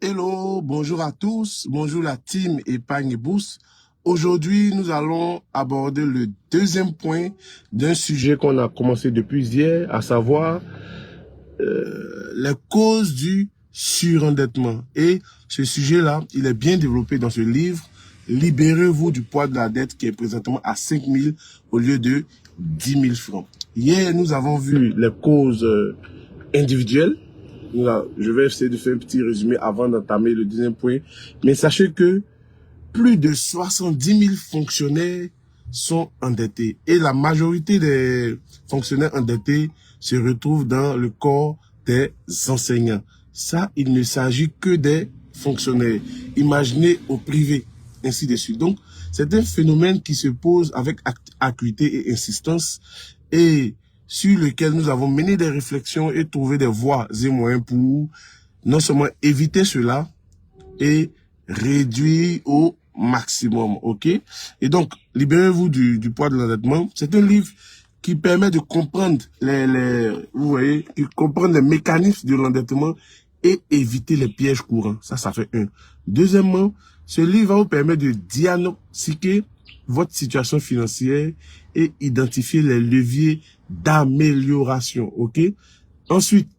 Hello, bonjour à tous, bonjour la team Épargne et Bourse. Aujourd'hui, nous allons aborder le deuxième point d'un sujet qu'on a commencé depuis hier, à savoir les causes du surendettement. Et ce sujet-là, il est bien développé dans ce livre. Libérez-vous du poids de la dette qui est présentement à 5 000 au lieu de 10 000 francs. Hier, nous avons vu les causes individuelles. Là, je vais essayer de faire un petit résumé avant d'entamer le deuxième point. Mais sachez que plus de 70 000 fonctionnaires sont endettés. Et la majorité des fonctionnaires endettés se retrouvent dans le corps des enseignants. Ça, il ne s'agit que des fonctionnaires. Imaginez au privé, ainsi de suite. Donc, c'est un phénomène qui se pose avec acuité et insistance et sur lequel nous avons mené des réflexions et trouvé des voies et moyens pour non seulement éviter cela et réduire au maximum, ok? Et donc, libérez-vous du poids de l'endettement. C'est un livre qui permet de comprendre vous voyez, qui comprendre les mécanismes de l'endettement et éviter les pièges courants. Ça fait un. Deuxièmement, ce livre va vous permettre de diagnostiquer votre situation financière et identifier les leviers d'amélioration, ok? Ensuite,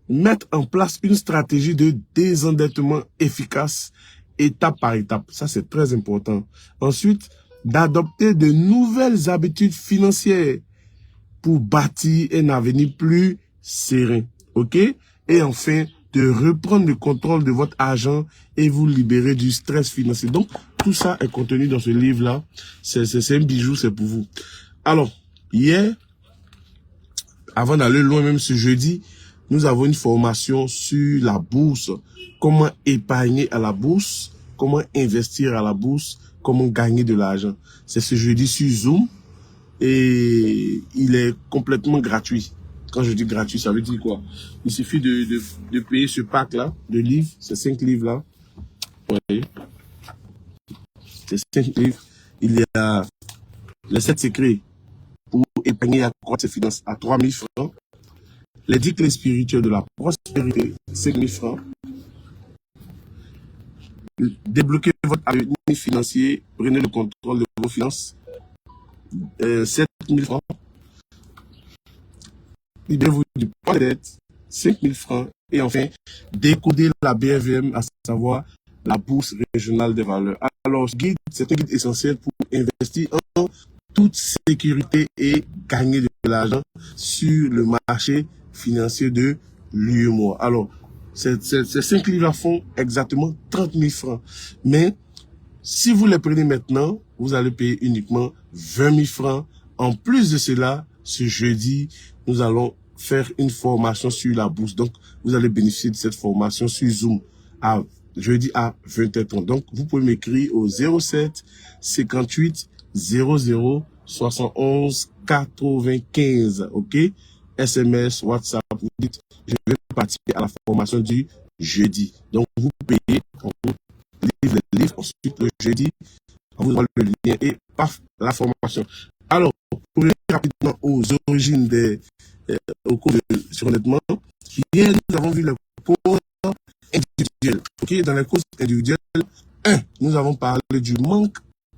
mettre en place une stratégie de désendettement efficace, étape par étape. Ça, c'est très important. Ensuite, d'adopter de nouvelles habitudes financières pour bâtir un avenir plus serein, ok? Et enfin, de reprendre le contrôle de votre argent et vous libérer du stress financier. Donc, tout ça est contenu dans ce livre-là. C'est un bijou, c'est pour vous. Alors, hier, avant d'aller loin, même ce jeudi, nous avons une formation sur la bourse. Comment épargner à la bourse, comment investir à la bourse, comment gagner de l'argent. C'est ce jeudi sur Zoom et il est complètement gratuit. Quand je dis gratuit, ça veut dire quoi? Il suffit de payer ce pack-là de livres, ces 5 livres-là. Oui. Ces 5 livres. Il y a les 7 secrets pour épargner et accroître ses finances à 3 000 francs. Les 10 clés spirituelles de la prospérité, 5 000 francs. Débloquez votre avenir financier, prenez le contrôle de vos finances, 7 000 francs. Libérez-vous du poids de dette, 5 000 francs. Et enfin, décoder la BRVM, à savoir la bourse régionale des valeurs. Alors, ce guide, c'est un guide essentiel pour investir en toute sécurité et gagner de l'argent sur le marché financier de l'UEMOA. Alors, ces 5 livres font exactement 30 000 francs. Mais si vous les prenez maintenant, vous allez payer uniquement 20 000 francs. En plus de cela, ce jeudi, nous allons faire une formation sur la bourse. Donc, vous allez bénéficier de cette formation sur Zoom jeudi à 20h30. Donc, vous pouvez m'écrire au 07 58 00 71 95. OK? SMS, WhatsApp, vous dites, je vais participer à la formation du jeudi. Donc, vous payez, on vous livre les livres, ensuite le jeudi, on vous envoie le lien et paf, la formation. Alors, pour revenir rapidement aux origines au cours de surendettement, hier, nous avons vu les causes individuelles. Okay? Dans les causes individuelles, nous avons parlé du manque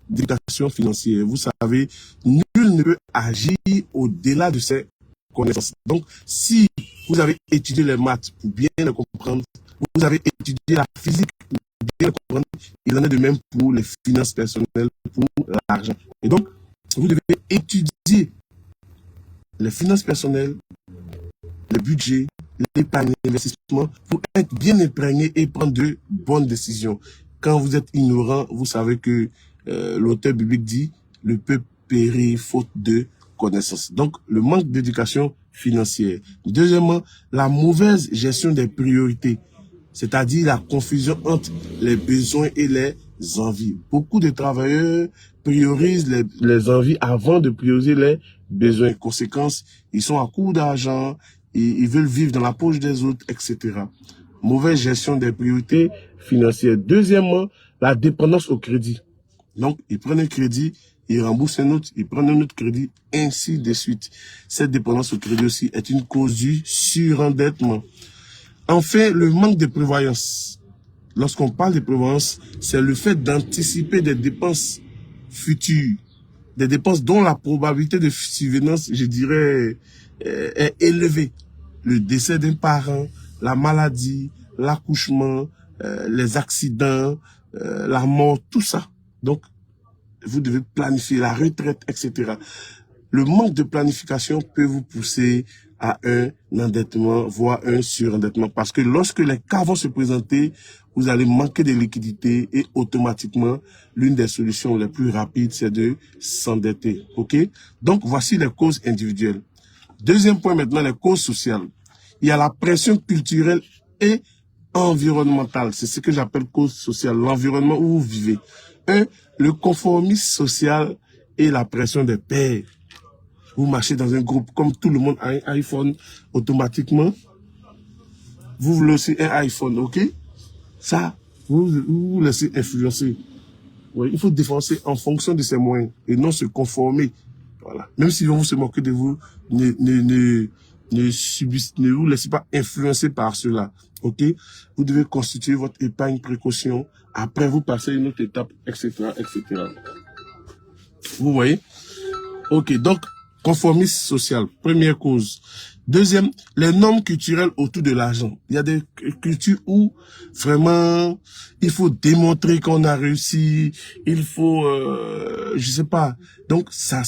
d'éducation financière. Vous savez, nul ne peut agir au-delà de ses connaissances. Donc, si vous avez étudié les maths pour bien les comprendre, vous avez étudié la physique pour bien les comprendre, il en est de même pour les finances personnelles, pour l'argent. Et donc, vous devez étudier les finances personnelles, le budget, l'épargne, l'investissement, pour être bien imprégné et prendre de bonnes décisions. Quand vous êtes ignorant, vous savez que l'auteur biblique dit « le peuple périt faute de connaissances ». Donc, le manque d'éducation financière. Deuxièmement, la mauvaise gestion des priorités, c'est-à-dire la confusion entre les besoins et les envies. Beaucoup de travailleurs priorisent les envies avant de prioriser les besoins. Conséquence, ils sont à court d'argent, ils veulent vivre dans la poche des autres, etc. Mauvaise gestion des priorités financières. Deuxièmement, la dépendance au crédit. Donc, ils prennent un crédit, ils remboursent un autre, ils prennent un autre crédit, ainsi de suite. Cette dépendance au crédit aussi est une cause du surendettement. Enfin, le manque de prévoyance. lorsqu'on parle de prévoyance, c'est le fait d'anticiper des dépenses futures, des dépenses dont la probabilité de survenance, je dirais, est élevée. Le décès d'un parent, la maladie, l'accouchement, les accidents, la mort, tout ça. Donc, vous devez planifier la retraite, etc. Le manque de planification peut vous pousser à un endettement, voire un surendettement. Parce que lorsque les cas vont se présenter, vous allez manquer de liquidité et automatiquement, l'une des solutions les plus rapides, c'est de s'endetter. OK? Donc, voici les causes individuelles. Deuxième point maintenant, les causes sociales. Il y a la pression culturelle et environnementale. C'est ce que j'appelle cause sociale, l'environnement où vous vivez. Le conformisme social et la pression des pairs. Vous marchez dans un groupe, comme tout le monde a un iPhone, automatiquement, vous voulez aussi un iPhone, ok? Ça, vous vous laissez influencer. Oui, il faut défoncer en fonction de ses moyens et non se conformer. Voilà. Même si on se moque de vous, ne vous laissez pas influencer par cela. Ok? Vous devez constituer votre épargne précaution. Après, vous passez à une autre étape, etc., etc. Vous voyez? Ok, donc, conformisme social, première cause. Deuxième, les normes culturelles autour de l'argent. Il y a des cultures où vraiment il faut démontrer qu'on a réussi, il faut, je sais pas. Donc ça,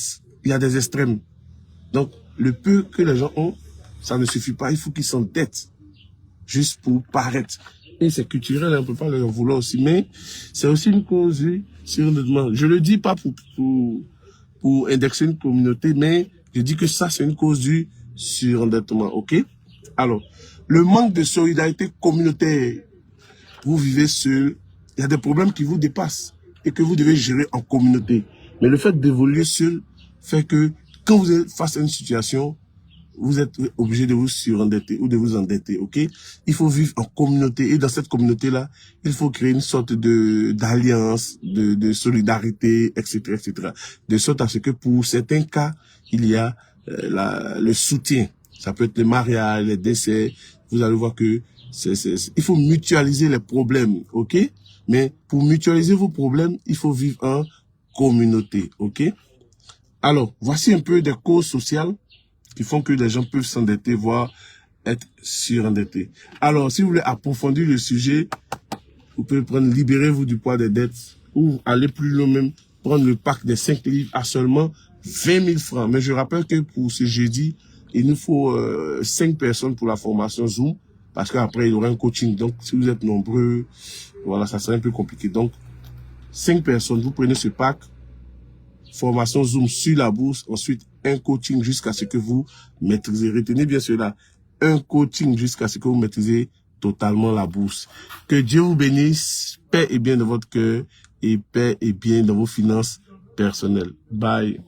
il y a des extrêmes. Donc le peu que les gens ont, ça ne suffit pas. Il faut qu'ils s'endettent juste pour paraître. Et c'est culturel, on ne peut pas leur vouloir aussi. Mais c'est aussi une cause surendettement. Je le dis pas pour indexer une communauté, mais je dis que ça, c'est une cause du surendettement, ok? Alors, le manque de solidarité communautaire. Vous vivez seul, il y a des problèmes qui vous dépassent et que vous devez gérer en communauté. Mais le fait d'évoluer seul fait que quand vous êtes face à une situation, vous êtes obligé de vous surendetter ou de vous endetter, ok? Il faut vivre en communauté et dans cette communauté-là, il faut créer une sorte d'alliance, de solidarité, etc., etc. De sorte à ce que pour certains cas, il y a le soutien. Ça peut être les mariages, les décès. Vous allez voir que il faut mutualiser les problèmes, ok? Mais pour mutualiser vos problèmes, il faut vivre en communauté, ok? Alors, voici un peu des causes sociales qui font que les gens peuvent s'endetter, voire être surendettés. Alors, si vous voulez approfondir le sujet, vous pouvez prendre Libérez-vous du poids des dettes ou aller plus loin même, prendre le pack des 5 livres à seulement 20 000 francs. Mais je rappelle que pour ce jeudi, il nous faut 5 personnes pour la formation Zoom parce qu'après, il y aura un coaching. Donc, si vous êtes nombreux, voilà, ça serait un peu compliqué. Donc, 5 personnes, vous prenez ce pack, formation Zoom sur la bourse, ensuite un coaching jusqu'à ce que vous maîtrisez. Retenez bien cela, un coaching jusqu'à ce que vous maîtrisez totalement la bourse. Que Dieu vous bénisse, paix et bien dans votre cœur et paix et bien dans vos finances personnelles. Bye.